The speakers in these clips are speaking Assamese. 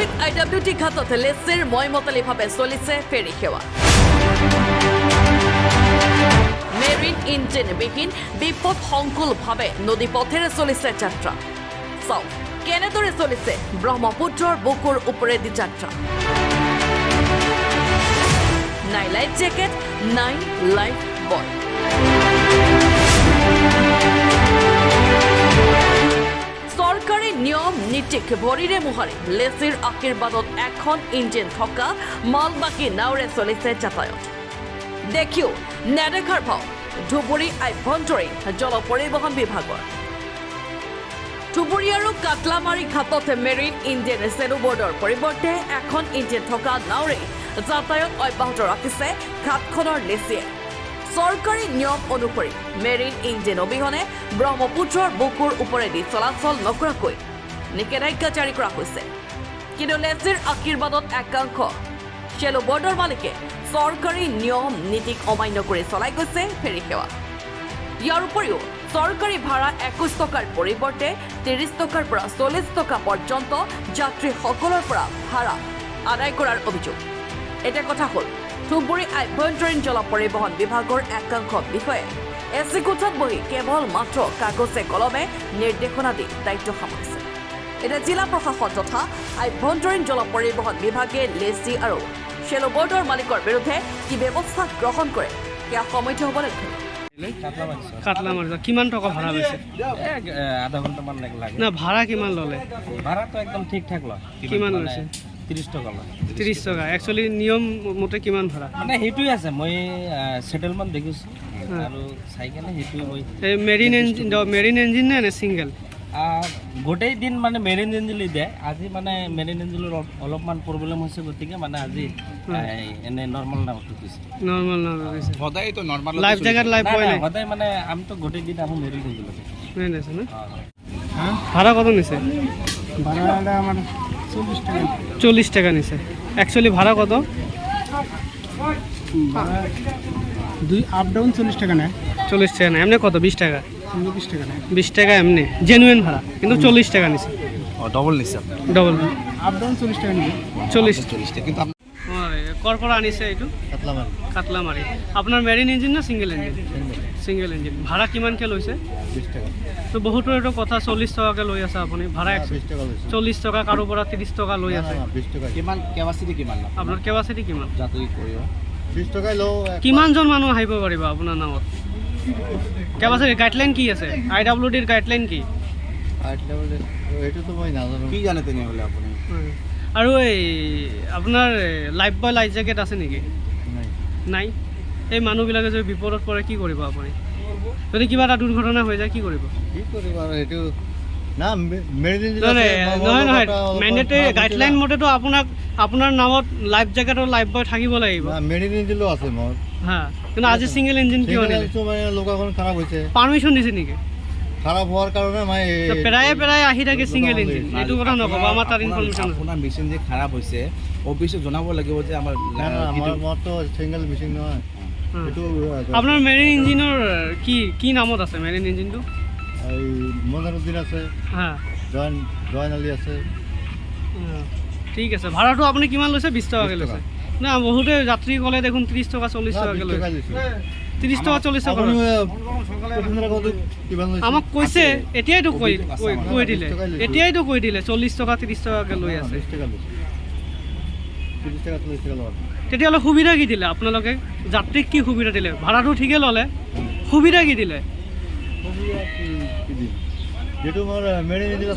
ডিষ্ট্ৰিক্ট IWT ঘাটত লেচিৰ মইমতলিভাৱে চলিছে ফেৰী সেৱা মেৰিন ইঞ্জিনবিহীন বিপদসংকুলভাৱে নদীপথেৰে চলিছে যাত্ৰা চাওক কেনেদৰে চলিছে ব্ৰহ্মপুত্ৰৰ বুকুৰ ওপৰেদি যাত্ৰা নাই লাইফ জেকেট নাই লাইফ বয় চৰকাৰী নিয়ম নীতিক ভৰিৰে মোহাৰি লেচিৰ আশীৰ্বাদত এখন ইঞ্জিন থকা মালবাহী নাওৰে চলিছে যাতায়াত দেখিও নেদেখাৰ ভাও ধুবুৰী আভ্যন্তৰীণ জল পৰিবহণ বিভাগৰ ধুবুৰী আৰু কাটলামাৰী ঘাটত মেৰিন ইঞ্জিন চেলুবৰ্ডৰ পৰিৱৰ্তে এখন ইঞ্জিন থকা নাওৰে যাতায়াত অব্যাহত ৰাখিছে ঘাটখনৰ লেচিয়ে চৰকাৰী নিয়ম অনুসৰি মেৰিন ইঞ্জিন অবিহনে ব্ৰহ্মপুত্ৰৰ বুকুৰ ওপৰেদি চলাচল নকৰাকৈ নিষেধাজ্ঞা জাৰি কৰা হৈছে কিন্তু লেচিৰ আশীৰ্বাদত একাংশ চেলুবৰ্ডৰ মালিকে চৰকাৰী নিয়ম নীতিক অমান্য কৰি চলাই গৈছে ফেৰী সেৱা ইয়াৰ উপৰিও চৰকাৰী ভাড়া 21 টকাৰ পৰিৱৰ্তে 30 টকাৰ পৰা 40 টকা পৰ্যন্ত যাত্ৰীসকলৰ পৰা ভাড়া আদায় কৰাৰ অভিযোগ এটা কথা হ'ল ধুবুৰী আভ্যন্তৰীণ জল পৰিবহণ বিভাগৰ একাংশ বিষয়ে এচি কোঠাত বহি কেৱল মাত্ৰ কাগজে কলমে নিৰ্দেশনা দি দায়িত্ব সামৰিছে এতিয়া জিলা প্ৰশাসন তথা আভ্যন্তৰীণ জল পৰিবহণ বিভাগে লেচি আৰু চেলুবৰ্ডৰ মালিকৰ বিৰুদ্ধে কি ব্যৱস্থা গ্ৰহণ কৰে সেয়া সময়টো হ'ব লাগিব কাটলামাৰী কিমান টকা ভাড়া লৈছে আধা ঘণ্টামান লাগে না ভাড়া কিমান ল'লে ভাড়াটো একদম ঠিকঠাক লয় কিমান লৈছে 30 টকা লয় 30 টকা একচুৱেলি নিয়ম মতে কিমান ভাড়া মানে সেইটোৱে আছে মই সেটেলমেণ্ট দেখিছোঁ আৰু চাই কেনে সেইটোৱে মই এই মেৰিন ইঞ্জিন নে ছিংগল গোটেই দিন মানে মেৰিন ইঞ্জিন দিয়ে আজি মানে মেৰিন ইঞ্জিনৰ অলপমান প্ৰব্লেম হৈছে গতিকে মানে আজি এনে নৰ্মেল নামটো দিছে নৰ্মেল নাম লৈছে সদায়তো নৰ্মাল লাইফ জেকেট লাইফ বয় নাই সদায় মানে আমিতো গোটেই দিন আমি মেৰিন ইঞ্জিন নাই আছে না ভাড়া কত নিছে ভাড়াটা আমার 40 টাকা 40 টাকা নিছে অ্যাকচুয়ালি ভাড়া কত দুই আপ ডাউন 40 টাকা নেয় 40 টাকা না এমনি কত 20 টাকা 20 টাকা নেয় 20 টাকা এমনি জেনুইন ভাড়া কিন্তু 40 টাকা নিছে ডবল নিছে ডবল আপ ডাউন 40 টাকা নিবে 40 কিন্তু কৰ পৰা আনিছে এইটো কাটলামাৰী আপোনাৰ মেৰিন ইঞ্জিন না সিঙ্গেল ইঞ্জিন সিঙ্গেল ইঞ্জিন ভাড়া কিমানকে লৈছে 20 টাকা তো বহুতৰ এইটো কথা 40 টকাকে লৈ আছে আপুনি ভাড়া 20 টাকা লৈছে 40 টকা কাৰো পৰা 30 টকা লৈ আছে 20 টাকা কিমান কেপাসিটি কিমান আপোনাৰ কেপাসিটি কিমান যাত্ৰী কৰিব 20 টাকাই লও কিমানজন মানুহ আহিব পাৰিব আপোনাৰ নামত কেপাসিটি গাইডলাইন কি আছে IWDৰ গাইডলাইন কি এইটো তো মই নাজানো কি জানে তেনেহ'লে আপুনি আৰু এই আপোনাৰ লাইফ বয় লাইফ জেকেট আছে নেকি নাই নাই এই মানুহবিলাকে যদি বিপদত পৰে কি কৰিব আপুনি যদি কিবা এটা দুৰ্ঘটনা হৈ যায় কি কৰিব কি কৰিব আৰু এইটো না মেৰিন নহয় মেণ্ডেটৰী গাইডলাইন মতেতো আপোনাৰ নামত লাইফ জেকেট আৰু লাইফ বয় থাকিব লাগিব মেৰিন ইঞ্জিনও আছে মোৰ হা কিন্তু আজি সিঙ্গেল ইঞ্জিন কিয় নিলে মানে লোকাখন খারাপ হৈছে পারমিশন দিছে নেকি খারাপ হওয়ার কারণে মই প্রায় আহি থাকে সিঙ্গেল ইঞ্জিন এইটো কথা নক'ব আমাৰ তাত ইনফৰমেশ্যন আছে আপোনাৰ মেচিন যে খাৰাপ হৈছে অফিচত জনাব লাগিব যে আমাৰ আমাৰ মতো সিঙ্গেল মেশিন নহয় এইটো আপোনাৰ মেৰিন ইঞ্জিনৰ কি নামত আছে মেৰিন ইঞ্জিনটো এই মনারুদ্দিন আছে হা জয়ন আলী আছে ঠিক আছে ভাড়াটো আপুনি কিমান লৈছে 20 টকাকে লৈছে না বহুতে যাত্ৰী গ'লে দেখোন 30 টকা 40 টকাকে লৈ 30 টকা 40 টকা আমাক কৈছে এতিয়াইতো কৈ দিলে 40 টকা 30 টকাকে লৈ আছে তেতিয়াহ'লে সুবিধা কি দিলে আপোনালোকে যাত্ৰীক কি সুবিধা দিলে ভাড়াটো ঠিকে ল'লে সুবিধা কি দিলে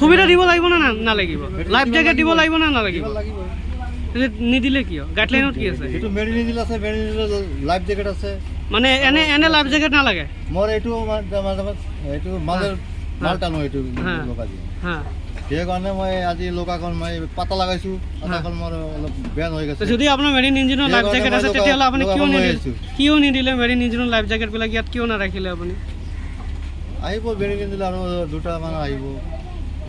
সুবিধা দিব লাগিব না নালাগিব লাইফ জেকেট দিব লাগিব না নালাগিব নিদিলে কিয় গাইডলাইনত কি আছে এইটো মেৰিন ইঞ্জিন আছে মেৰিন ইঞ্জিনৰ লাইফ জেকেট আছে মানে এনে লাইফ জেকেট নালাগে মোৰ এইটো এইটো মাজৰ মাল টানো এইটো লোকা দি হা সেইকাৰণে মই আজি লোকাখন মই পাতা লগাইছোঁ পাতাখন মোৰ অলপ বেয়া হৈ গৈছে যদি আপোনাৰ মেৰিন ইঞ্জিনৰ লাইফ জেকেট আছে তেতিয়াহ'লে আপুনি কিয় নিদিলে মেৰিন ইঞ্জিনৰ লাইফ জেকেটবিলাক ইয়াত কিয় নাৰাখিলে আপুনি আহিব মেৰিন ইঞ্জিন আৰু দুটামান আহিব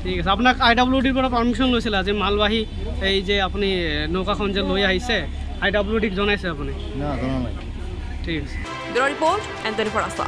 ঠিক আছে আপোনাক IWDৰ পৰা পাৰ্মিশ্যন লৈছিলে আজি মালবাহী এই যে আপুনি নৌকাখন যে লৈ আহিছে IWDক জনাইছে আপুনি না জনা নাই ঠিক আছে ব্যুৰ ৰিপৰ্ট এণ্ড 24 আছা